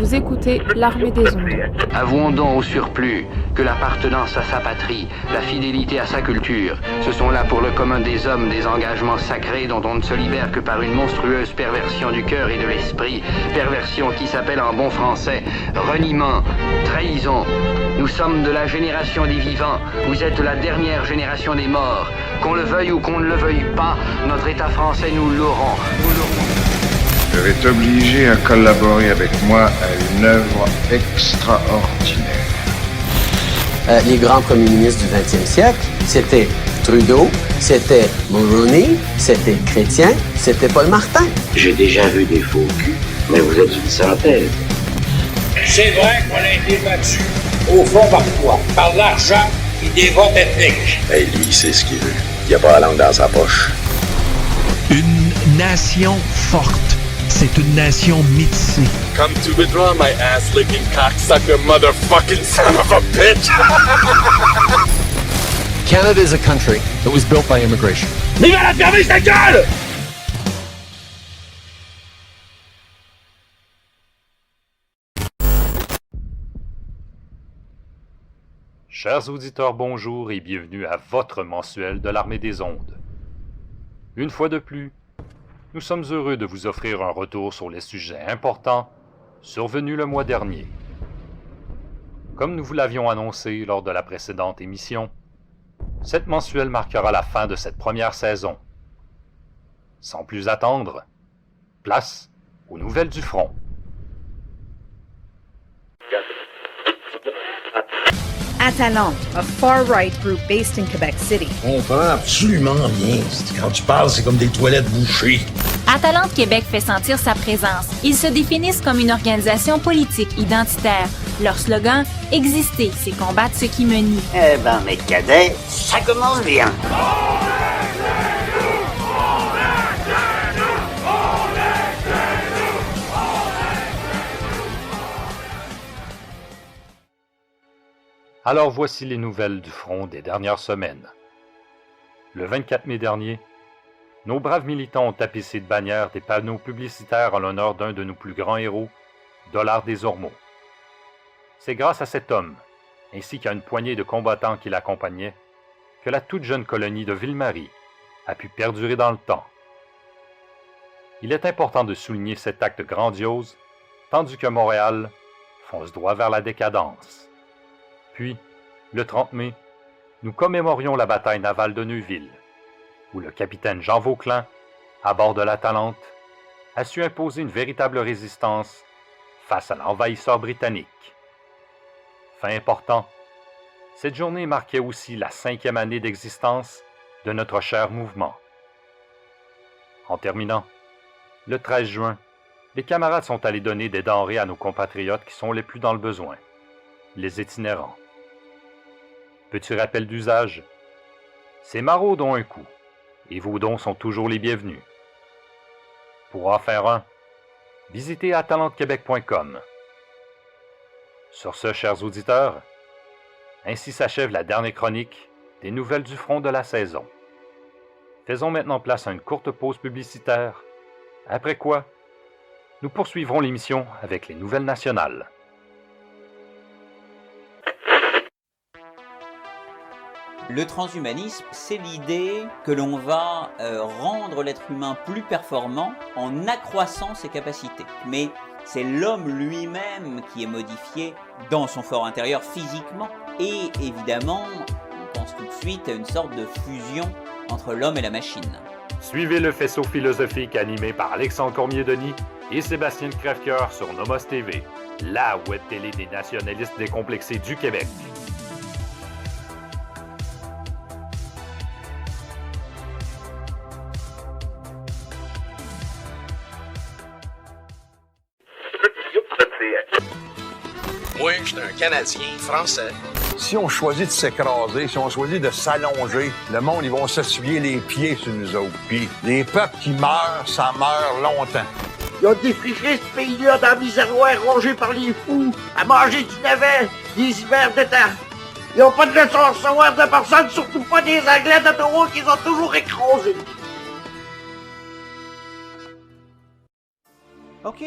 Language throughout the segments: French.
Vous écoutez l'Armée des Ondes. Avouons donc au surplus que l'appartenance à sa patrie, la fidélité à sa culture, ce sont là pour le commun des hommes des engagements sacrés dont on ne se libère que par une monstrueuse perversion du cœur et de l'esprit, perversion qui s'appelle en bon français reniement, trahison. Nous sommes de la génération des vivants, vous êtes la dernière génération des morts. Qu'on le veuille ou qu'on ne le veuille pas, notre État français, nous l'aurons. Je vais t'obliger à collaborer avec moi à une œuvre extraordinaire. Les grands premiers ministres du 20e siècle, c'était Trudeau, c'était Mulroney, c'était Chrétien, c'était Paul Martin. J'ai déjà vu des faux culs, mais vous êtes une synthèse. C'est vrai qu'on a été battu, au fond par quoi? Par l'argent et des votes ethniques. Hey, lui, il sait ce qu'il veut. Il a pas la langue dans sa poche. Une nation forte. C'est une nation métissée. Come to withdraw my ass-licking cocksucker motherfucking son of a bitch! Canada is a country that was built by immigration. Mais va la fermer sa gueule! Chers auditeurs, bonjour et bienvenue à votre mensuel de l'Armée des Ondes. Une fois de plus, nous sommes heureux de vous offrir un retour sur les sujets importants survenus le mois dernier. Comme nous vous l'avions annoncé lors de la précédente émission, cette mensuelle marquera la fin de cette première saison. Sans plus attendre, place aux nouvelles du front. Atalante, a far-right group based in Quebec City. On comprend absolument rien. Quand tu parles, c'est comme des toilettes bouchées. Atalante Québec fait sentir sa présence. Ils se définissent comme une organisation politique identitaire. Leur slogan, « Exister, c'est combattre ceux qui me nient ». Eh ben, mes cadets, ça commence bien. Alors voici les nouvelles du front des dernières semaines. Le 24 mai dernier, nos braves militants ont tapissé de bannières des panneaux publicitaires en l'honneur d'un de nos plus grands héros, Dollard des Ormeaux. C'est grâce à cet homme, ainsi qu'à une poignée de combattants qui l'accompagnaient, que la toute jeune colonie de Ville-Marie a pu perdurer dans le temps. Il est important de souligner cet acte grandiose, tandis que Montréal fonce droit vers la décadence. Puis, le 30 mai, nous commémorions la bataille navale de Neuville, où le capitaine Jean Vauquelin, à bord de l'Atalante, a su imposer une véritable résistance face à l'envahisseur britannique. Fait important, cette journée marquait aussi la 5e année d'existence de notre cher mouvement. En terminant, le 13 juin, les camarades sont allés donner des denrées à nos compatriotes qui sont les plus dans le besoin, les itinérants. Petit rappel d'usage, ces maraudes ont un coût, et vos dons sont toujours les bienvenus. Pour en faire un, visitez atalantequebec.com. Sur ce, chers auditeurs, ainsi s'achève la dernière chronique des nouvelles du front de la saison. Faisons maintenant place à une courte pause publicitaire, après quoi, nous poursuivrons l'émission avec les nouvelles nationales. Le transhumanisme, c'est l'idée que l'on va rendre l'être humain plus performant en accroissant ses capacités. Mais c'est l'homme lui-même qui est modifié dans son fort intérieur physiquement. Et évidemment, on pense tout de suite à une sorte de fusion entre l'homme et la machine. Suivez le faisceau philosophique animé par Alexandre Cormier-Denis et Sébastien Crèvecoeur sur Nomos TV, la web télé des nationalistes décomplexés du Québec. Moi, je suis un Canadien français. Si on choisit de s'écraser, si on choisit de s'allonger, le monde, ils vont s'essuyer les pieds sur nous autres. Puis les peuples qui meurent, ça meurt longtemps. Ils ont défriché ce pays-là dans le miséroir rongé par les fous, à manger du navet, des hivers d'été. Ils n'ont pas de leçon à recevoir de personne, surtout pas des Anglais d'Ottawa qui ont toujours écrasés. Ok,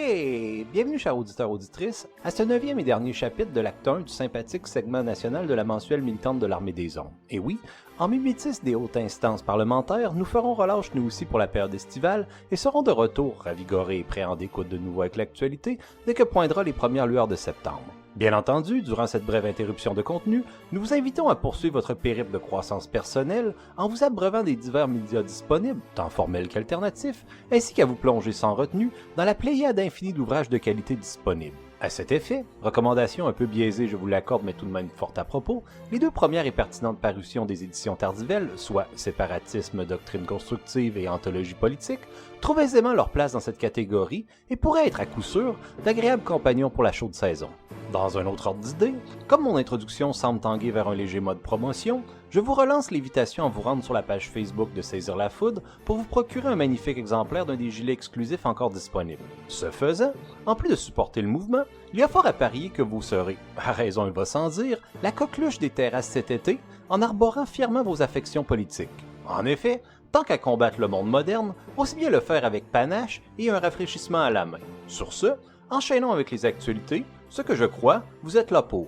bienvenue chers auditeurs auditrices à ce 9e et dernier chapitre de l'acte 1 du sympathique segment national de la mensuelle militante de l'Armée des Ondes. Et oui, en mimétisme des hautes instances parlementaires, nous ferons relâche nous aussi pour la période estivale et serons de retour ravigorés et prêts en découdre de nouveau avec l'actualité dès que poindra les premières lueurs de septembre. Bien entendu, durant cette brève interruption de contenu, nous vous invitons à poursuivre votre périple de croissance personnelle en vous abreuvant des divers médias disponibles, tant formels qu'alternatifs, ainsi qu'à vous plonger sans retenue dans la pléiade infinie d'ouvrages de qualité disponibles. À cet effet, recommandation un peu biaisée, je vous l'accorde, mais tout de même forte à propos, les 2 premières et pertinentes parutions des éditions Tardivelles, soit Séparatisme, Doctrine constructive et Anthologie politique, trouvent aisément leur place dans cette catégorie et pourraient être à coup sûr d'agréables compagnons pour la chaude saison. Dans un autre ordre d'idée, comme mon introduction semble tanguer vers un léger mode promotion, je vous relance l'invitation à vous rendre sur la page Facebook de Saisir la Foudre pour vous procurer un magnifique exemplaire d'un des gilets exclusifs encore disponibles. Ce faisant, en plus de supporter le mouvement, il y a fort à parier que vous serez, à raison il va sans dire, la coqueluche des terrasses cet été en arborant fièrement vos affections politiques. En effet, tant qu'à combattre le monde moderne, aussi bien le faire avec panache et un rafraîchissement à la main. Sur ce, enchaînons avec les actualités, ce que je crois, vous êtes là pour.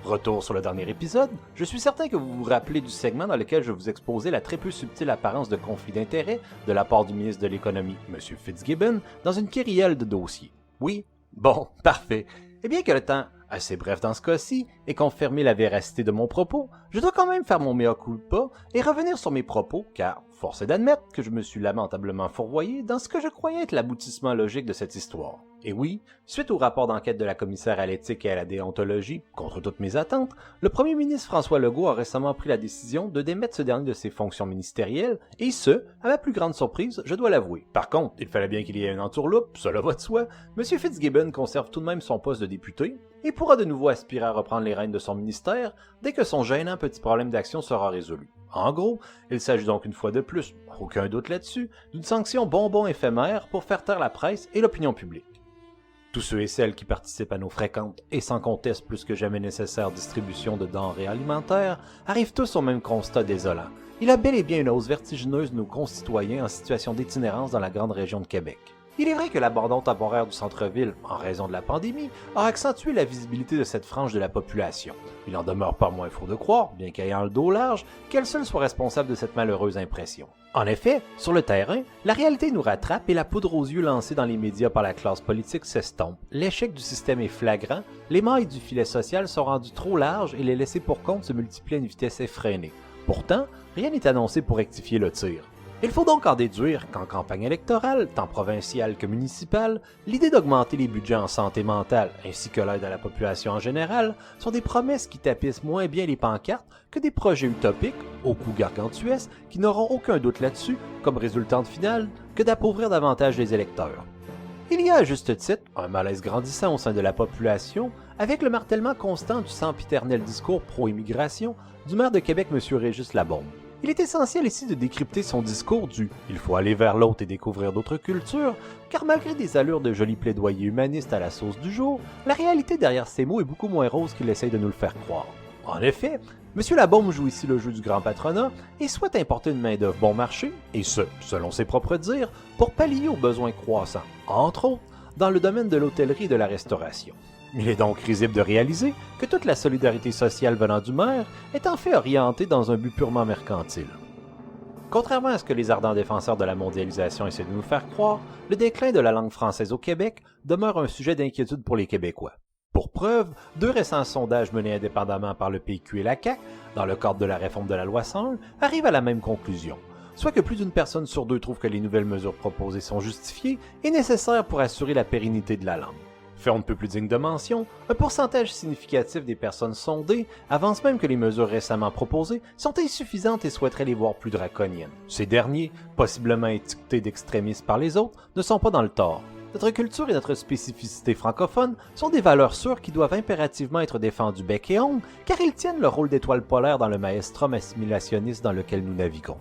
Retour sur le dernier épisode, je suis certain que vous vous rappelez du segment dans lequel je vous exposais la très peu subtile apparence de conflit d'intérêts de la part du ministre de l'Économie, M. Fitzgibbon, dans une kyrielle de dossiers. Oui? Bon, parfait. Et bien que le temps, assez bref dans ce cas-ci, ait confirmé la véracité de mon propos, je dois quand même faire mon mea culpa et revenir sur mes propos, car force est d'admettre que je me suis lamentablement fourvoyé dans ce que je croyais être l'aboutissement logique de cette histoire. Et oui, suite au rapport d'enquête de la commissaire à l'éthique et à la déontologie, contre toutes mes attentes, le premier ministre François Legault a récemment pris la décision de démettre ce dernier de ses fonctions ministérielles, et ce, à ma plus grande surprise, je dois l'avouer. Par contre, il fallait bien qu'il y ait une entourloupe, cela va de soi, M. Fitzgibbon conserve tout de même son poste de député, et pourra de nouveau aspirer à reprendre les rênes de son ministère dès que son gênant petit problème d'action sera résolu. En gros, il s'agit donc une fois de plus, aucun doute là-dessus, d'une sanction bonbon éphémère pour faire taire la presse et l'opinion publique. Tous ceux et celles qui participent à nos fréquentes et sans conteste plus que jamais nécessaires distributions de denrées alimentaires arrivent tous au même constat désolant. Il y a bel et bien une hausse vertigineuse de nos concitoyens en situation d'itinérance dans la grande région de Québec. Il est vrai que l'abandon temporaire du centre-ville, en raison de la pandémie, a accentué la visibilité de cette frange de la population. Il n'en demeure pas moins faux de croire, bien qu'ayant le dos large, qu'elle seule soit responsable de cette malheureuse impression. En effet, sur le terrain, la réalité nous rattrape et la poudre aux yeux lancée dans les médias par la classe politique s'estompe. L'échec du système est flagrant, les mailles du filet social sont rendues trop larges et les laissés pour compte se multiplient à une vitesse effrénée. Pourtant, rien n'est annoncé pour rectifier le tir. Il faut donc en déduire qu'en campagne électorale, tant provinciale que municipale, l'idée d'augmenter les budgets en santé mentale ainsi que l'aide à la population en général sont des promesses qui tapissent moins bien les pancartes que des projets utopiques, au coût gargantuesque, qui n'auront aucun doute là-dessus, comme résultante finale, que d'appauvrir davantage les électeurs. Il y a à juste titre un malaise grandissant au sein de la population avec le martèlement constant du sempiternel discours pro-immigration du maire de Québec, M. Régis Labombe. Il est essentiel ici de décrypter son discours du « il faut aller vers l'autre et découvrir d'autres cultures », car malgré des allures de jolis plaidoyers humanistes à la sauce du jour, la réalité derrière ces mots est beaucoup moins rose qu'il essaye de nous le faire croire. En effet, M. Labombe joue ici le jeu du grand patronat et souhaite importer une main-d'œuvre bon marché, et ce, selon ses propres dires, pour pallier aux besoins croissants, entre autres, dans le domaine de l'hôtellerie et de la restauration. Il est donc risible de réaliser que toute la solidarité sociale venant du maire est en fait orientée dans un but purement mercantile. Contrairement à ce que les ardents défenseurs de la mondialisation essaient de nous faire croire, le déclin de la langue française au Québec demeure un sujet d'inquiétude pour les Québécois. Pour preuve, 2 récents sondages menés indépendamment par le PQ et la CAQ, dans le cadre de la réforme de la loi 101, arrivent à la même conclusion, soit que plus d'une personne sur 2 trouve que les nouvelles mesures proposées sont justifiées et nécessaires pour assurer la pérennité de la langue. Fait on ne peut plus digne de mention, un pourcentage significatif des personnes sondées avance même que les mesures récemment proposées sont insuffisantes et souhaiteraient les voir plus draconiennes. Ces derniers, possiblement étiquetés d'extrémistes par les autres, ne sont pas dans le tort. Notre culture et notre spécificité francophone sont des valeurs sûres qui doivent impérativement être défendues bec et ongle, car ils tiennent le rôle d'étoile polaire dans le maelstrom assimilationniste dans lequel nous naviguons.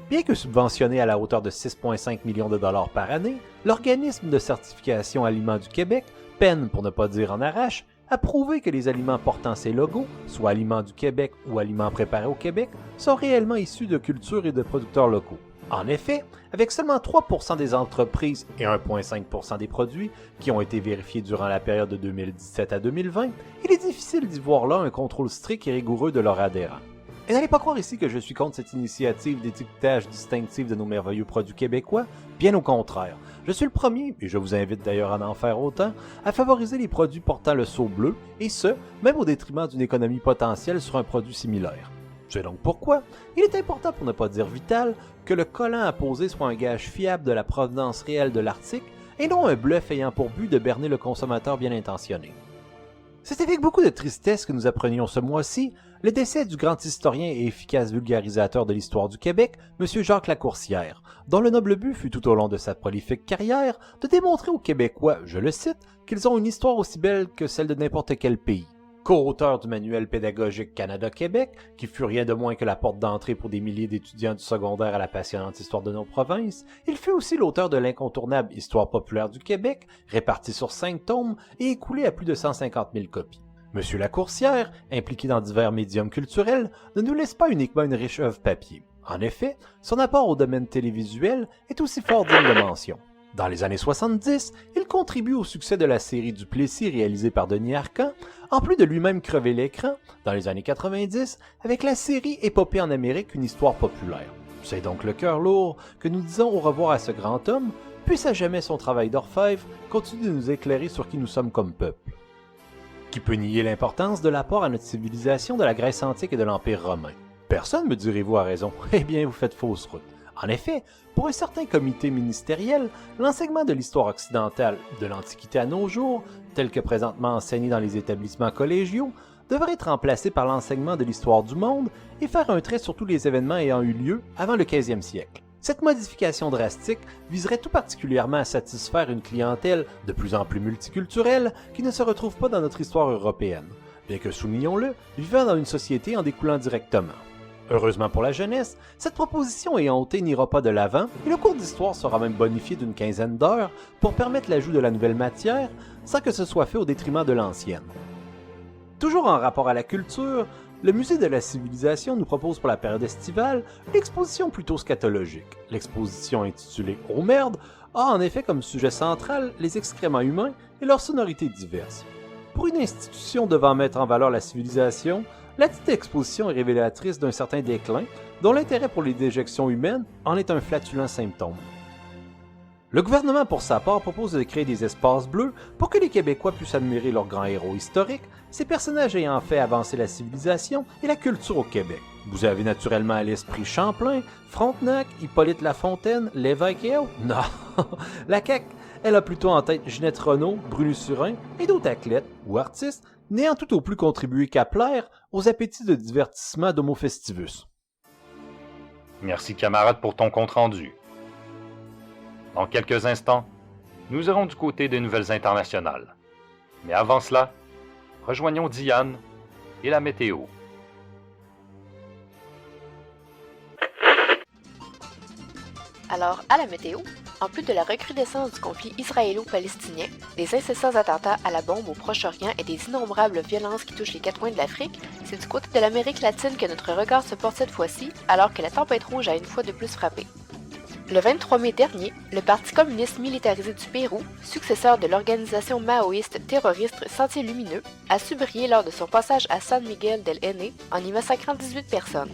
Bien que subventionné à la hauteur de 6,5 millions de dollars par année, l'organisme de certification Aliments du Québec peine, pour ne pas dire en arrache, à prouver que les aliments portant ces logos, soit Aliments du Québec ou Aliments préparés au Québec, sont réellement issus de cultures et de producteurs locaux. En effet, avec seulement 3% des entreprises et 1,5% des produits qui ont été vérifiés durant la période de 2017 à 2020, il est difficile d'y voir là un contrôle strict et rigoureux de leurs adhérents. Et n'allez pas croire ici que je suis contre cette initiative d'étiquetage distinctif de nos merveilleux produits québécois, bien au contraire. Je suis le premier, et je vous invite d'ailleurs à en faire autant, à favoriser les produits portant le sceau bleu, et ce, même au détriment d'une économie potentielle sur un produit similaire. C'est donc pourquoi il est important, pour ne pas dire vital, que le collant apposé soit un gage fiable de la provenance réelle de l'article et non un bluff ayant pour but de berner le consommateur bien intentionné. C'est avec beaucoup de tristesse que nous apprenions ce mois-ci le décès du grand historien et efficace vulgarisateur de l'histoire du Québec, M. Jacques Lacourcière, dont le noble but fut tout au long de sa prolifique carrière de démontrer aux Québécois, je le cite, qu'ils ont une histoire aussi belle que celle de n'importe quel pays. Co-auteur du manuel pédagogique Canada-Québec, qui fut rien de moins que la porte d'entrée pour des milliers d'étudiants du secondaire à la passionnante histoire de nos provinces, il fut aussi l'auteur de l'incontournable Histoire populaire du Québec, répartie sur 5 tomes et écoulée à plus de 150 000 copies. Monsieur Lacourcière, impliqué dans divers médiums culturels, ne nous laisse pas uniquement une riche œuvre papier. En effet, son apport au domaine télévisuel est aussi fort digne de mention. Dans les années 70, il contribue au succès de la série Duplessis réalisée par Denis Arcand, en plus de lui-même crever l'écran, dans les années 90, avec la série Épopée en Amérique, une histoire populaire. C'est donc le cœur lourd que nous disons au revoir à ce grand homme, puisse à jamais son travail d'orfèvre continue de nous éclairer sur qui nous sommes comme peuple. Qui peut nier l'importance de l'apport à notre civilisation de la Grèce antique et de l'Empire romain? Personne, me direz-vous, a raison. Eh bien, vous faites fausse route. En effet, pour un certain comité ministériel, l'enseignement de l'histoire occidentale de l'Antiquité à nos jours, tel que présentement enseigné dans les établissements collégiaux, devrait être remplacé par l'enseignement de l'histoire du monde et faire un trait sur tous les événements ayant eu lieu avant le 15e siècle. Cette modification drastique viserait tout particulièrement à satisfaire une clientèle de plus en plus multiculturelle qui ne se retrouve pas dans notre histoire européenne, bien que, soulignons-le, vivant dans une société en découlant directement. Heureusement pour la jeunesse, cette proposition éhontée n'ira pas de l'avant et le cours d'histoire sera même bonifié d'une quinzaine d'heures pour permettre l'ajout de la nouvelle matière sans que ce soit fait au détriment de l'ancienne. Toujours en rapport à la culture, le Musée de la Civilisation nous propose pour la période estivale une exposition plutôt scatologique. L'exposition intitulée « Oh merde » a en effet comme sujet central les excréments humains et leurs sonorités diverses. Pour une institution devant mettre en valeur la civilisation, la dite exposition est révélatrice d'un certain déclin, dont l'intérêt pour les déjections humaines en est un flatulent symptôme. Le gouvernement, pour sa part, propose de créer des espaces bleus pour que les Québécois puissent admirer leurs grands héros historiques, ces personnages ayant fait avancer la civilisation et la culture au Québec. Vous avez naturellement à l'esprit Champlain, Frontenac, Hippolyte Lafontaine, Lévesque et autres. Non, la CAQ, elle a plutôt en tête Ginette Renault, Brûlé-Surin et d'autres athlètes ou artistes n'ayant tout au plus contribué qu'à plaire aux appétits de divertissement d'Homo Festivus. Merci camarade pour ton compte-rendu. Dans quelques instants, nous irons du côté des nouvelles internationales. Mais avant cela, rejoignons Diane et la météo. Alors, à la météo, en plus de la recrudescence du conflit israélo-palestinien, des incessants attentats à la bombe au Proche-Orient et des innombrables violences qui touchent les quatre coins de l'Afrique, c'est du côté de l'Amérique latine que notre regard se porte cette fois-ci, alors que la tempête rouge a une fois de plus frappé. Le 23 mai dernier, le Parti communiste militarisé du Pérou, successeur de l'organisation maoïste terroriste Sentier Lumineux, a su briller lors de son passage à San Miguel del N en y massacrant 18 personnes.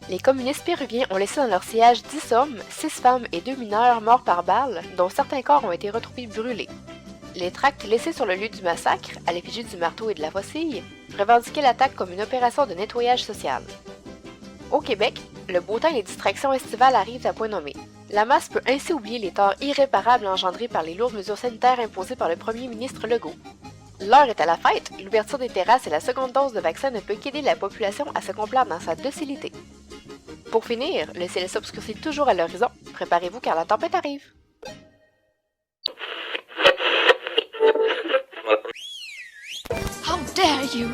Les communistes péruviens ont laissé dans leur sillage 10 hommes, 6 femmes et 2 mineurs morts par balles, dont certains corps ont été retrouvés brûlés. Les tracts laissés sur le lieu du massacre, à l'effigie du marteau et de la faucille, revendiquaient l'attaque comme une opération de nettoyage social. Au Québec, le beau temps et les distractions estivales arrivent à point nommé. La masse peut ainsi oublier les torts irréparables engendrés par les lourdes mesures sanitaires imposées par le premier ministre Legault. L'heure est à la fête, l'ouverture des terrasses et la seconde dose de vaccin ne peut qu'aider la population à se complaire dans sa docilité. Pour finir, le ciel s'obscurcit toujours à l'horizon. Préparez-vous car la tempête arrive. How dare you!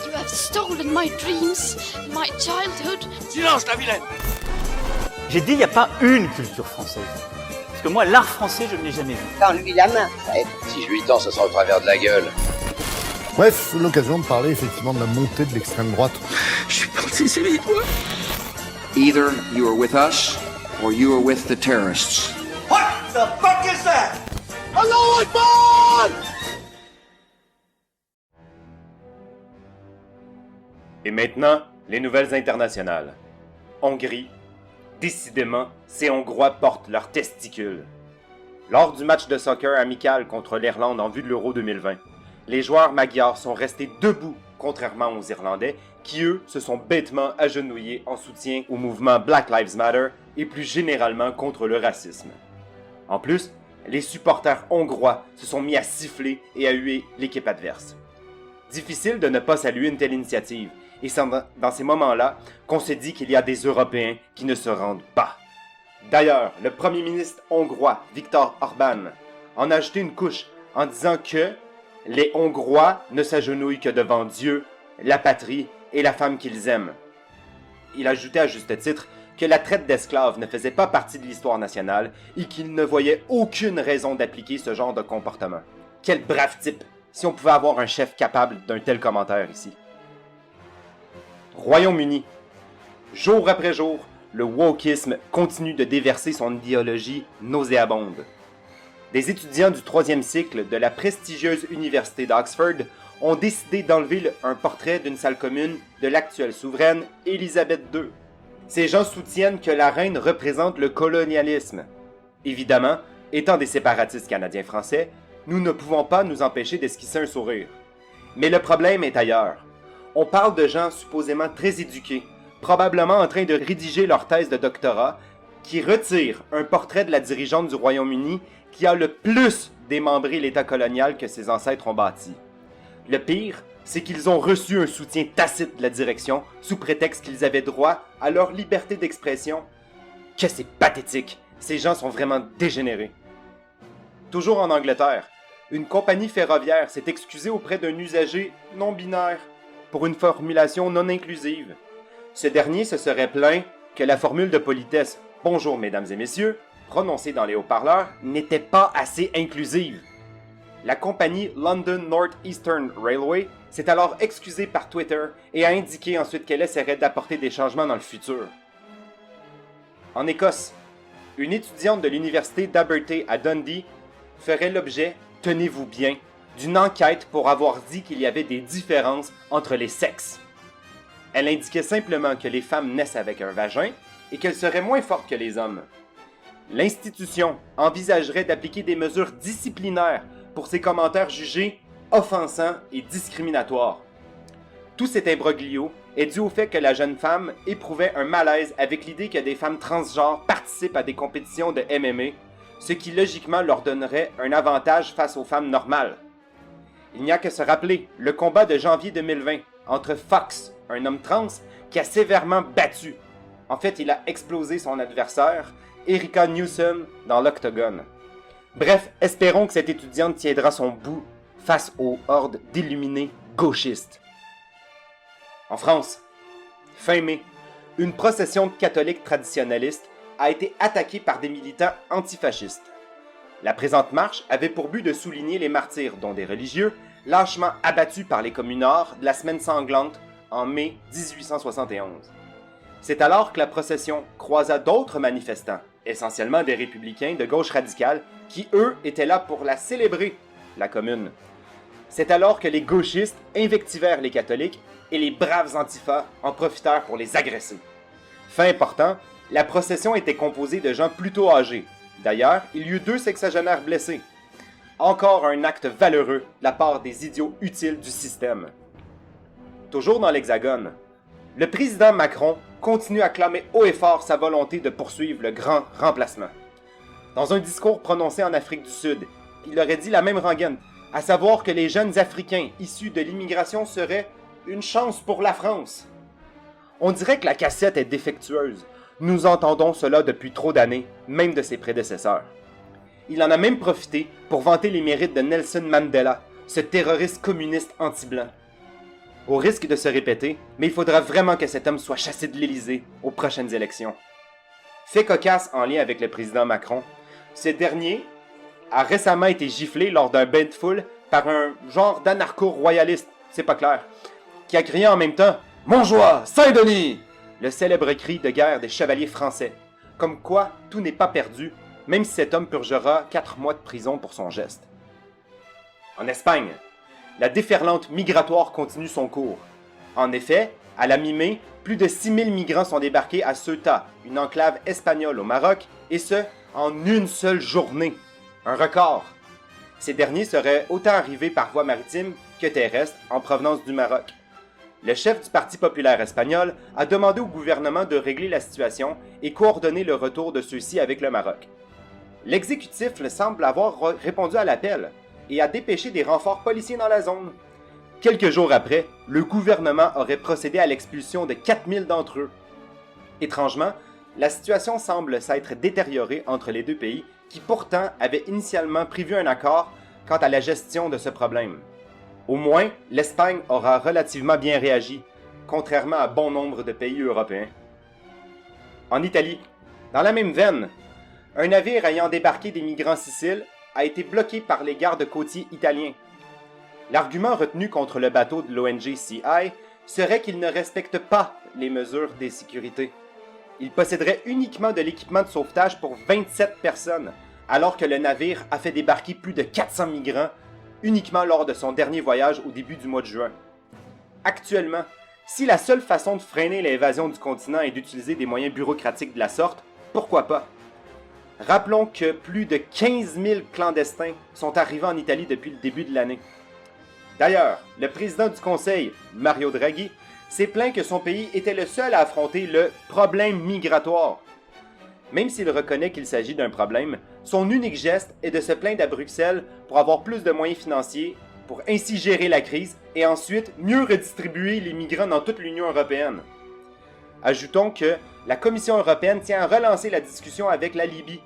You have stolen my dreams, my childhood. Silence, la vilaine! J'ai dit, il n'y a pas une culture française. Parce que moi, l'art français, je ne l'ai jamais vu. Tends-lui la main. Si je lui tends, ce sera au travers de la gueule. Bref, l'occasion de parler effectivement de la montée de l'extrême droite. Je suis parti, c'est vite, moi. Either you are with us or you are with the terrorists. What the fuck is that? Allahu Akbar! Et maintenant, les nouvelles internationales. Hongrie. Décidément, ces Hongrois portent leurs testicules. Lors du match de soccer amical contre l'Irlande en vue de l'Euro 2020, les joueurs magyars sont restés debout, contrairement aux Irlandais, qui eux se sont bêtement agenouillés en soutien au mouvement Black Lives Matter et plus généralement contre le racisme. En plus, les supporters hongrois se sont mis à siffler et à huer l'équipe adverse. Difficile de ne pas saluer une telle initiative, et c'est dans ces moments-là qu'on se dit qu'il y a des Européens qui ne se rendent pas. D'ailleurs, le premier ministre hongrois, Viktor Orbán, en a ajouté une couche en disant que les Hongrois ne s'agenouillent que devant Dieu, la patrie et la femme qu'ils aiment. Il ajoutait à juste titre que la traite d'esclaves ne faisait pas partie de l'histoire nationale et qu'il ne voyait aucune raison d'appliquer ce genre de comportement. Quel brave type, si on pouvait avoir un chef capable d'un tel commentaire ici. Royaume-Uni. Jour après jour, le wokisme continue de déverser son idéologie nauséabonde. Des étudiants du 3e cycle de la prestigieuse université d'Oxford ont décidé d'enlever un portrait d'une salle commune de l'actuelle souveraine, Élisabeth II. Ces gens soutiennent que la reine représente le colonialisme. Évidemment, étant des séparatistes canadiens-français, nous ne pouvons pas nous empêcher d'esquisser un sourire. Mais le problème est ailleurs. On parle de gens supposément très éduqués, probablement en train de rédiger leur thèse de doctorat, qui retirent un portrait de la dirigeante du Royaume-Uni qui a le plus démembré l'État colonial que ses ancêtres ont bâti. Le pire, c'est qu'ils ont reçu un soutien tacite de la direction sous prétexte qu'ils avaient droit à leur liberté d'expression. Que c'est pathétique, ces gens sont vraiment dégénérés. Toujours en Angleterre, une compagnie ferroviaire s'est excusée auprès d'un usager non-binaire pour une formulation non inclusive. Ce dernier se serait plaint que la formule de politesse « Bonjour mesdames et messieurs » prononcée dans les haut-parleurs n'était pas assez inclusive. La compagnie London North Eastern Railway s'est alors excusée par Twitter et a indiqué ensuite qu'elle essaierait d'apporter des changements dans le futur. En Écosse, une étudiante de l'université d'Abertay à Dundee ferait l'objet, tenez-vous bien, d'une enquête pour avoir dit qu'il y avait des différences entre les sexes. Elle indiquait simplement que les femmes naissent avec un vagin et qu'elles seraient moins fortes que les hommes. L'institution envisagerait d'appliquer des mesures disciplinaires pour ces commentaires jugés offensants et discriminatoires. Tout cet imbroglio est dû au fait que la jeune femme éprouvait un malaise avec l'idée que des femmes transgenres participent à des compétitions de MMA, ce qui logiquement leur donnerait un avantage face aux femmes normales. Il n'y a que se rappeler le combat de janvier 2020 entre Fox, un homme trans, qui a sévèrement battu. En fait, il a explosé son adversaire, Erika Newsom, dans l'octogone. Bref, espérons que cette étudiante tiendra son bout face aux hordes d'illuminés gauchistes. En France, fin mai, une procession de catholiques traditionnalistes a été attaquée par des militants antifascistes. La présente marche avait pour but de souligner les martyrs, dont des religieux, lâchement abattus par les communards de la semaine sanglante en mai 1871. C'est alors que la procession croisa d'autres manifestants, essentiellement des républicains de gauche radicale, qui eux étaient là pour la célébrer, la Commune. C'est alors que les gauchistes invectivèrent les catholiques et les braves antifas en profitèrent pour les agresser. Fait important, la procession était composée de gens plutôt âgés. D'ailleurs, il y eut 2 sexagénaires blessés. Encore un acte valeureux de la part des idiots utiles du système. Toujours dans l'Hexagone, le président Macron continue à clamer haut et fort sa volonté de poursuivre le grand remplacement. Dans un discours prononcé en Afrique du Sud, il aurait dit la même rengaine, à savoir que les jeunes Africains issus de l'immigration seraient une chance pour la France. On dirait que la cassette est défectueuse. Nous entendons cela depuis trop d'années, même de ses prédécesseurs. Il en a même profité pour vanter les mérites de Nelson Mandela, ce terroriste communiste anti-blanc. Au risque de se répéter, mais il faudra vraiment que cet homme soit chassé de l'Élysée aux prochaines élections. Fait cocasse en lien avec le président Macron, ce dernier a récemment été giflé lors d'un bain de foule par un genre d'anarcho-royaliste, c'est pas clair, qui a crié en même temps « Montjoie, Saint-Denis !» le célèbre cri de guerre des chevaliers français. comme quoi tout n'est pas perdu, même si cet homme purgera 4 mois de prison pour son geste. En Espagne, la déferlante migratoire continue son cours. En effet, à la mi-mai, plus de 6000 migrants sont débarqués à Ceuta, une enclave espagnole au Maroc, et ce, en une seule journée. Un record. Ces derniers seraient autant arrivés par voie maritime que terrestre en provenance du Maroc. Le chef du Parti populaire espagnol a demandé au gouvernement de régler la situation et coordonner le retour de ceux-ci avec le Maroc. L'exécutif semble avoir répondu à l'appel et a dépêché des renforts policiers dans la zone. Quelques jours après, le gouvernement aurait procédé à l'expulsion de 4000 d'entre eux. Étrangement, la situation semble s'être détériorée entre les deux pays qui pourtant avaient initialement prévu un accord quant à la gestion de ce problème. Au moins, l'Espagne aura relativement bien réagi, contrairement à bon nombre de pays européens. En Italie, dans la même veine, un navire ayant débarqué des migrants Sicile a été bloqué par les gardes-côtiers italiens. L'argument retenu contre le bateau de l'ONG CI serait qu'il ne respecte pas les mesures de sécurité. Il posséderait uniquement de l'équipement de sauvetage pour 27 personnes, alors que le navire a fait débarquer plus de 400 migrants uniquement lors de son dernier voyage au début du mois de juin. Actuellement, si la seule façon de freiner l'invasion du continent est d'utiliser des moyens bureaucratiques de la sorte, pourquoi pas? Rappelons que plus de 15 000 clandestins sont arrivés en Italie depuis le début de l'année. D'ailleurs, le président du Conseil, Mario Draghi, s'est plaint que son pays était le seul à affronter le problème migratoire. Même s'il reconnaît qu'il s'agit d'un problème, son unique geste est de se plaindre à Bruxelles pour avoir plus de moyens financiers, pour ainsi gérer la crise et ensuite mieux redistribuer les migrants dans toute l'Union européenne. Ajoutons que la Commission européenne tient à relancer la discussion avec la Libye,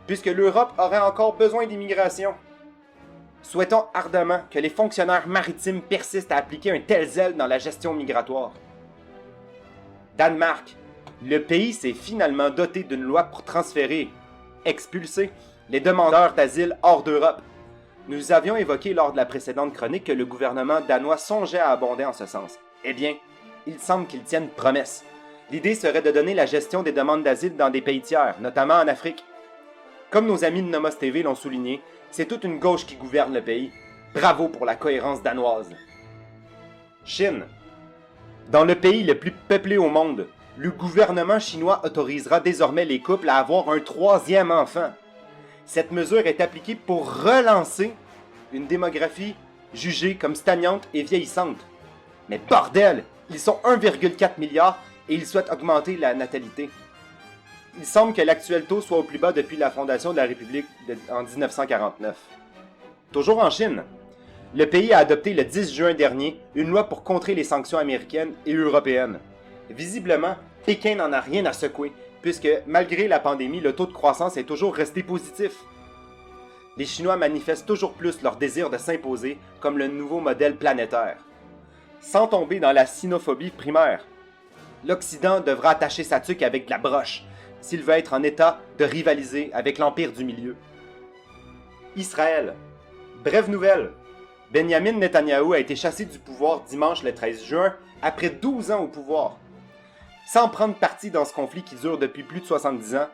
puisque l'Europe aurait encore besoin d'immigration. Souhaitons ardemment que les fonctionnaires maritimes persistent à appliquer un tel zèle dans la gestion migratoire. Danemark. Le pays s'est finalement doté d'une loi pour transférer, expulser, les demandeurs d'asile hors d'Europe. Nous avions évoqué lors de la précédente chronique que le gouvernement danois songeait à abonder en ce sens. Eh bien, il semble qu'il tienne promesse. L'idée serait de donner la gestion des demandes d'asile dans des pays tiers, notamment en Afrique. Comme nos amis de Nomos TV l'ont souligné, c'est toute une gauche qui gouverne le pays. Bravo pour la cohérence danoise. Chine. Dans le pays le plus peuplé au monde, le gouvernement chinois autorisera désormais les couples à avoir un 3e enfant. Cette mesure est appliquée pour relancer une démographie jugée comme stagnante et vieillissante. Mais bordel, ils sont 1,4 milliard et ils souhaitent augmenter la natalité. Il semble que l'actuel taux soit au plus bas depuis la fondation de la République en 1949. Toujours en Chine, le pays a adopté le 10 juin dernier une loi pour contrer les sanctions américaines et européennes. Visiblement, Pékin n'en a rien à secouer, puisque malgré la pandémie, le taux de croissance est toujours resté positif. Les Chinois manifestent toujours plus leur désir de s'imposer comme le nouveau modèle planétaire. Sans tomber dans la sinophobie primaire, l'Occident devra attacher sa tuque avec de la broche, s'il veut être en état de rivaliser avec l'Empire du Milieu. Israël. Brève nouvelle. Benjamin Netanyahou a été chassé du pouvoir dimanche le 13 juin, après 12 ans au pouvoir. Sans prendre parti dans ce conflit qui dure depuis plus de 70 ans,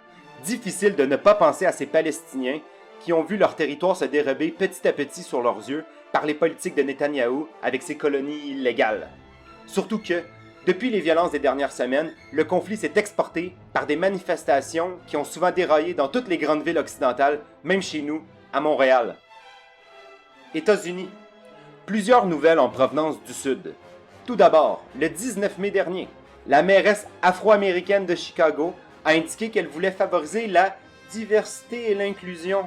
difficile de ne pas penser à ces Palestiniens qui ont vu leur territoire se dérober petit à petit sur leurs yeux par les politiques de Netanyahou avec ses colonies illégales. Surtout que, depuis les violences des dernières semaines, le conflit s'est exporté par des manifestations qui ont souvent déraillé dans toutes les grandes villes occidentales, même chez nous, à Montréal. États-Unis. Plusieurs nouvelles en provenance du Sud. Tout d'abord, le 19 mai dernier, la mairesse afro-américaine de Chicago a indiqué qu'elle voulait favoriser la diversité et l'inclusion.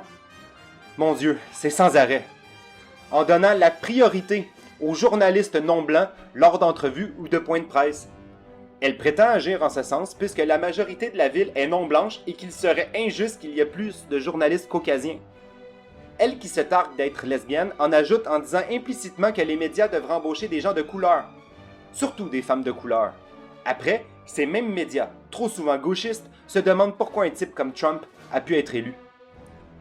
Mon Dieu, c'est sans arrêt. En donnant la priorité aux journalistes non-blancs lors d'entrevues ou de points de presse. Elle prétend agir en ce sens puisque la majorité de la ville est non-blanche et qu'il serait injuste qu'il y ait plus de journalistes caucasiens. Elle qui se targue d'être lesbienne en ajoute en disant implicitement que les médias devraient embaucher des gens de couleur, surtout des femmes de couleur. Après, ces mêmes médias, trop souvent gauchistes, se demandent pourquoi un type comme Trump a pu être élu.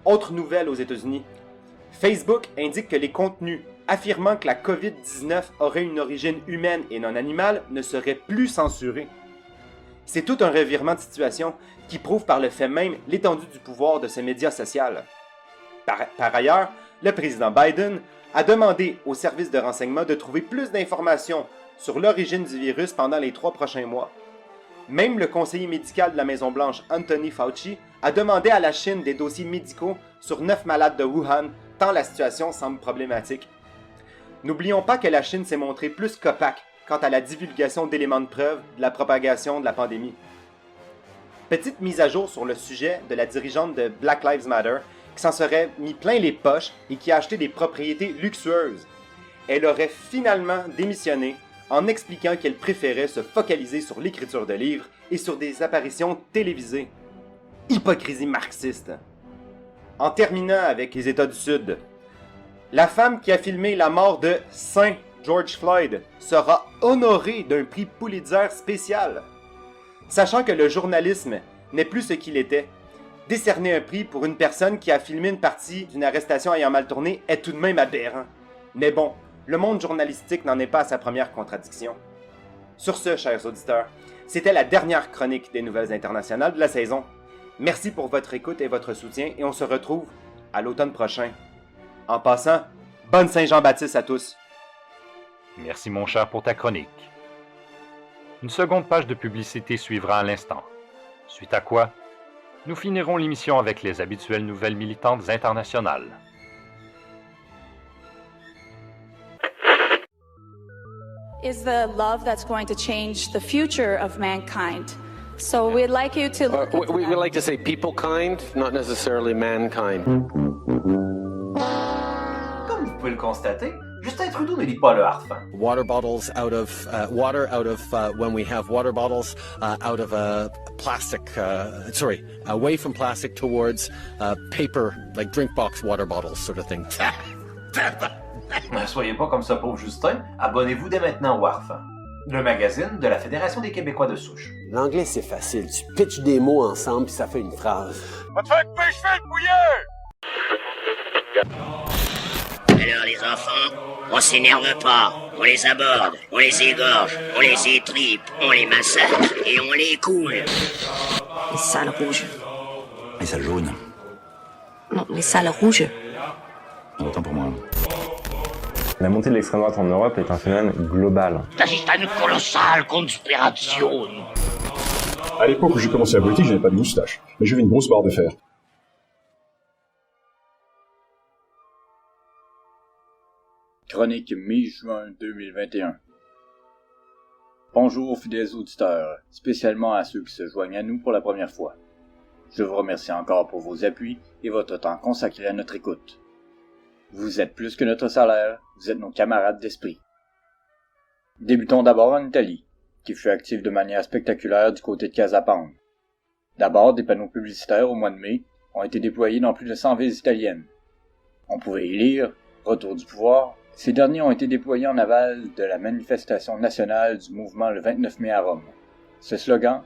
Autre nouvelle aux États-Unis. Facebook indique que les contenus affirmant que la COVID-19 aurait une origine humaine et non animale ne seraient plus censurés. C'est tout un revirement de situation qui prouve par le fait même l'étendue du pouvoir de ces médias sociaux. Par ailleurs, le président Biden a demandé aux services de renseignement de trouver plus d'informations sur l'origine du virus pendant les 3 prochains mois. Même le conseiller médical de la Maison-Blanche, Anthony Fauci, a demandé à la Chine des dossiers médicaux sur 9 malades de Wuhan, tant la situation semble problématique. N'oublions pas que la Chine s'est montrée plus qu'opaque quant à la divulgation d'éléments de preuve de la propagation de la pandémie. Petite mise à jour sur le sujet de la dirigeante de Black Lives Matter qui s'en serait mis plein les poches et qui a acheté des propriétés luxueuses. Elle aurait finalement démissionné en expliquant qu'elle préférait se focaliser sur l'écriture de livres et sur des apparitions télévisées. Hypocrisie marxiste. En terminant avec les États du Sud, la femme qui a filmé la mort de Saint George Floyd sera honorée d'un prix Pulitzer spécial. Sachant que le journalisme n'est plus ce qu'il était, décerner un prix pour une personne qui a filmé une partie d'une arrestation ayant mal tourné est tout de même aberrant. Mais bon, le monde journalistique n'en est pas à sa première contradiction. Sur ce, chers auditeurs, c'était la dernière chronique des nouvelles internationales de la saison. Merci pour votre écoute et votre soutien et on se retrouve à l'automne prochain. En passant, bonne Saint-Jean-Baptiste à tous. Merci mon cher pour ta chronique. Une seconde page de publicité suivra à l'instant. Suite à quoi, nous finirons l'émission avec les habituelles nouvelles militantes internationales. Is the love that's going to change the future of mankind. So we'd like you to look at we like to say people kind, not necessarily mankind. Comme vous pouvez le constater, Justin Trudeau ne lit pas le harfang. Water bottles out of water out of when we have water bottles out of plastic. Away from plastic towards paper, like drink box water bottles, sort of thing. Ne soyez pas comme ça, pauvre Justin. Abonnez-vous dès maintenant au harfang, le magazine de la Fédération des Québécois de souche. L'anglais, c'est facile. Tu pitches des mots ensemble puis ça fait une phrase. Va te faire pêcher le bouilleur! Alors les enfants, on s'énerve pas, on les aborde, on les égorge, on les étripe, on les massacre et on les coule. Les salles rouges. Les salles jaunes. Non, les salles rouges. Autant pour moi. La montée de l'extrême droite en Europe est un phénomène global. T'assistes à une colossale conspiration. À l'époque où j'ai commencé la politique, j'avais pas de moustache, mais j'avais une grosse barre de fer. Chronique mi-juin 2021. Bonjour fidèles auditeurs, spécialement à ceux qui se joignent à nous pour la première fois. Je vous remercie encore pour vos appuis et votre temps consacré à notre écoute. Vous êtes plus que notre salaire, vous êtes nos camarades d'esprit. Débutons d'abord en Italie, qui fut active de manière spectaculaire du côté de Casapound. D'abord, des panneaux publicitaires au mois de mai ont été déployés dans plus de 100 villes italiennes. On pouvait y lire « Retour du pouvoir ». Ces derniers ont été déployés en aval de la manifestation nationale du mouvement le 29 mai à Rome. Ce slogan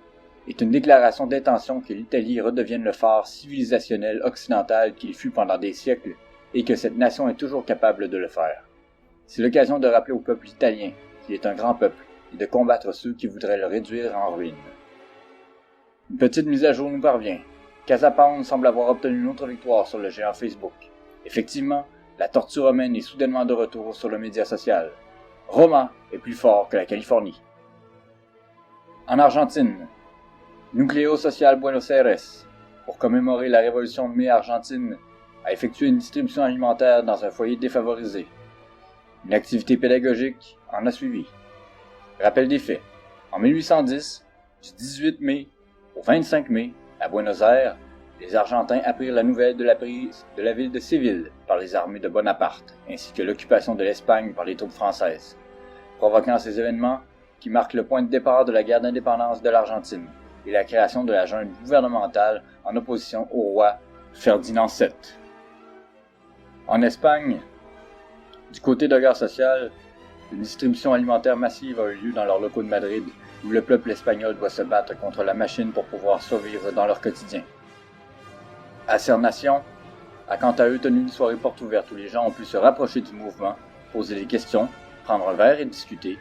est une déclaration d'intention que l'Italie redevienne le phare civilisationnel occidental qu'il fut pendant des siècles et que cette nation est toujours capable de le faire. C'est l'occasion de rappeler au peuple italien qu'il est un grand peuple et de combattre ceux qui voudraient le réduire en ruine. Une petite mise à jour nous parvient. Casapound semble avoir obtenu une autre victoire sur le géant Facebook. Effectivement, la tortue romaine est soudainement de retour sur le média social. Roma est plus fort que la Californie. En Argentine, Núcleo Social Buenos Aires, pour commémorer la révolution de mai argentine, a effectué une distribution alimentaire dans un foyer défavorisé. Une activité pédagogique en a suivi. Rappel des faits. En 1810, du 18 mai au 25 mai, à Buenos Aires, les Argentins apprirent la nouvelle de la prise de la ville de Séville par les armées de Bonaparte, ainsi que l'occupation de l'Espagne par les troupes françaises, provoquant ces événements qui marquent le point de départ de la guerre d'indépendance de l'Argentine et la création de la junte gouvernementale en opposition au roi Ferdinand VII. En Espagne, du côté de guerre sociale, une distribution alimentaire massive a eu lieu dans leurs locaux de Madrid, où le peuple espagnol doit se battre contre la machine pour pouvoir survivre dans leur quotidien. Acernation a quant à eux tenu une soirée porte ouverte où les gens ont pu se rapprocher du mouvement, poser des questions, prendre un verre et discuter,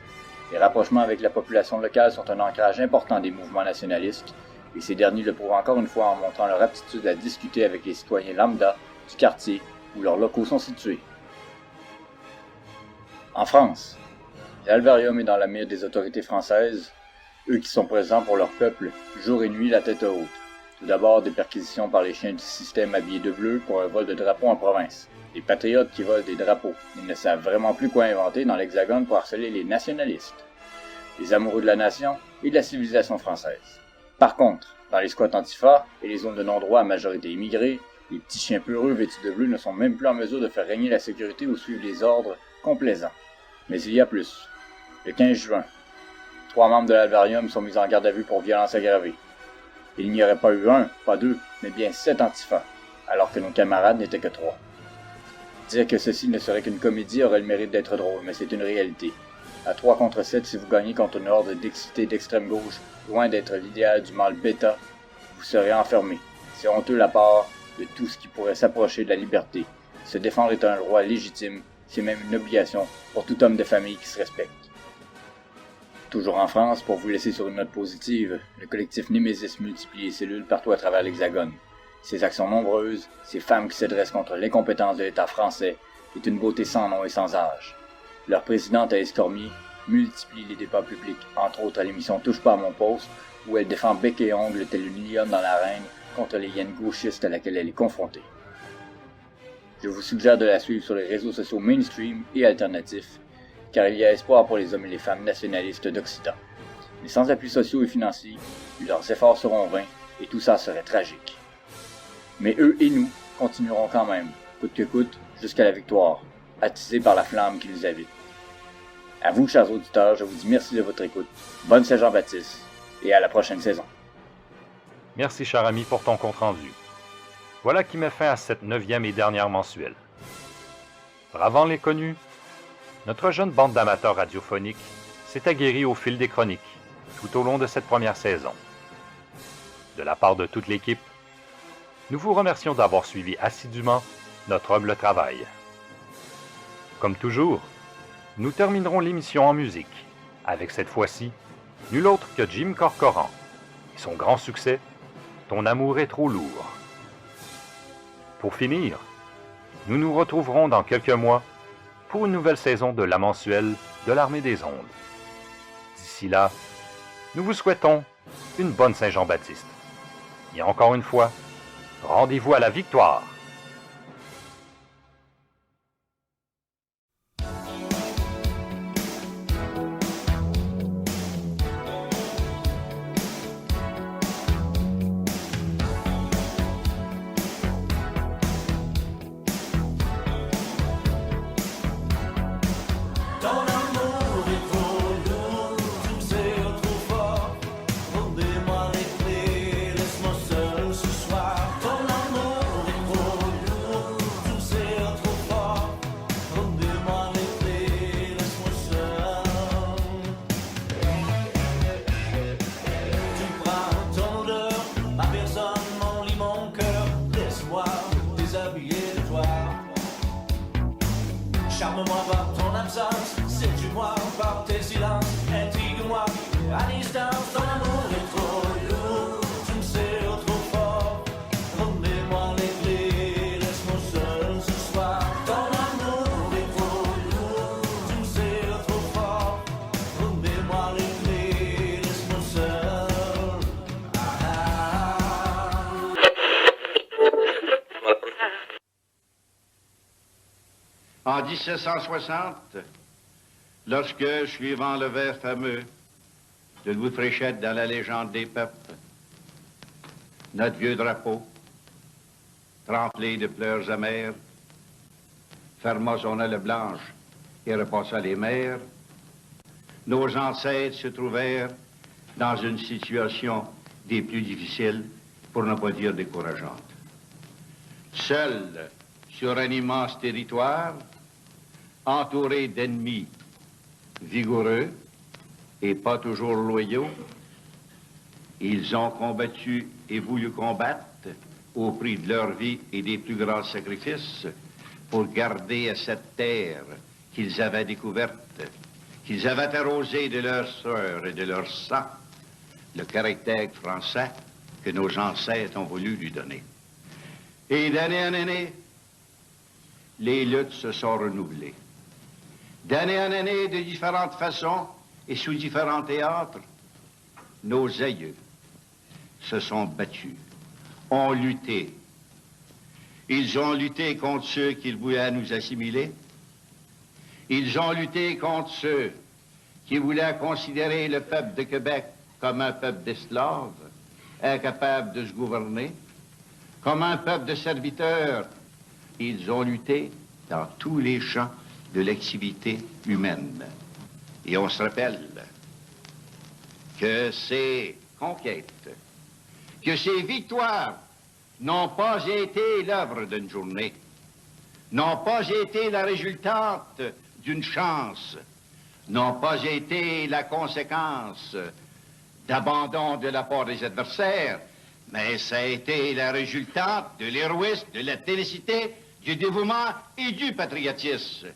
Les rapprochements avec la population locale sont un ancrage important des mouvements nationalistes, et ces derniers le prouvent encore une fois en montrant leur aptitude à discuter avec les citoyens lambda du quartier où leurs locaux sont situés. En France, l'Alvarium est dans la mire des autorités françaises, eux qui sont présents pour leur peuple, jour et nuit la tête haute. Tout d'abord, des perquisitions par les chiens du système habillés de bleu pour un vol de drapeaux en province. Des patriotes qui volent des drapeaux. Ils ne savent vraiment plus quoi inventer dans l'Hexagone pour harceler les nationalistes, les amoureux de la nation et de la civilisation française. Par contre, dans les squats antifa et les zones de non-droit à majorité immigrée, les petits chiens peureux vêtus de bleu ne sont même plus en mesure de faire régner la sécurité ou suivre les ordres complaisants. Mais il y a plus. Le 15 juin, 3 membres de l'Alvarium sont mis en garde à vue pour violence aggravée. Il n'y aurait pas eu 1, pas 2, mais bien 7 antifas, alors que nos camarades n'étaient que 3. Dire que ceci ne serait qu'une comédie aurait le mérite d'être drôle, mais c'est une réalité. À 3 contre 7, si vous gagnez contre une horde d'excités d'extrême gauche, loin d'être l'idéal du mâle bêta, vous serez enfermé. C'est honteux la part de tout ce qui pourrait s'approcher de la liberté. Se défendre est un droit légitime, c'est même une obligation pour tout homme de famille qui se respecte. Toujours en France, pour vous laisser sur une note positive, le collectif Némésis multiplie les cellules partout à travers l'Hexagone. Ses actions nombreuses, ces femmes qui se dressent contre l'incompétence de l'État français, est une beauté sans nom et sans âge. Leur présidente Alice Cormier multiplie les débats publics, entre autres à l'émission Touche pas à mon poste, où elle défend bec et ongle telle une lionne dans l'arène contre les hyènes gauchistes à laquelle elle est confrontée. Je vous suggère de la suivre sur les réseaux sociaux mainstream et alternatifs, car il y a espoir pour les hommes et les femmes nationalistes d'Occident. Mais sans appui sociaux et financiers, leurs efforts seront vains et tout ça serait tragique. Mais eux et nous continuerons quand même, coûte que coûte, jusqu'à la victoire, attisés par la flamme qui nous habite. À vous, chers auditeurs, je vous dis merci de votre écoute, bonne Saint-Jean-Baptiste, et à la prochaine saison. Merci, cher ami, pour ton compte-rendu. Voilà qui met fin à cette 9e et dernière mensuelle. Bravant l'inconnu, notre jeune bande d'amateurs radiophoniques s'est aguerrie au fil des chroniques, tout au long de cette première saison. De la part de toute l'équipe, nous vous remercions d'avoir suivi assidûment notre humble travail. Comme toujours, nous terminerons l'émission en musique, avec cette fois-ci, nul autre que Jim Corcoran, et son grand succès, « Ton amour est trop lourd ». Pour finir, nous nous retrouverons dans quelques mois pour une nouvelle saison de la mensuelle de l'Armée des Ondes. D'ici là, nous vous souhaitons une bonne Saint-Jean-Baptiste. Et encore une fois, rendez-vous à la victoire! Charme-moi par ton absence, séduis-moi par tes silences, intrigue-moi à distance. Ton amour est trop lourd, tu me serres trop fort. Remets-moi les clés, laisse-moi seul ce soir. Ton amour est trop lourd, tu me serres trop fort. Remets-moi les clés, laisse-moi seul. En 1760, lorsque, suivant le vers fameux de Louis Fréchette dans la légende des peuples, notre vieux drapeau, trempé de pleurs amers, ferma son aile blanche et repassa les mers, nos ancêtres se trouvèrent dans une situation des plus difficiles, pour ne pas dire décourageante. Seuls sur un immense territoire, entourés d'ennemis vigoureux et pas toujours loyaux, ils ont combattu et voulu combattre au prix de leur vie et des plus grands sacrifices pour garder à cette terre qu'ils avaient découverte, qu'ils avaient arrosé de leur sueur et de leur sang le caractère français que nos ancêtres ont voulu lui donner. Et d'année en année, les luttes se sont renouvelées. D'année en année, de différentes façons et sous différents théâtres, nos aïeux se sont battus, ont lutté. Ils ont lutté contre ceux qui voulaient nous assimiler. Ils ont lutté contre ceux qui voulaient considérer le peuple de Québec comme un peuple d'esclaves, incapable de se gouverner, comme un peuple de serviteurs. Ils ont lutté dans tous les champs de l'activité humaine. Et on se rappelle que ces conquêtes, que ces victoires n'ont pas été l'œuvre d'une journée, n'ont pas été la résultante d'une chance, n'ont pas été la conséquence d'abandon de la part des adversaires, mais ça a été la résultante de l'héroïsme, de la ténacité, du dévouement et du patriotisme.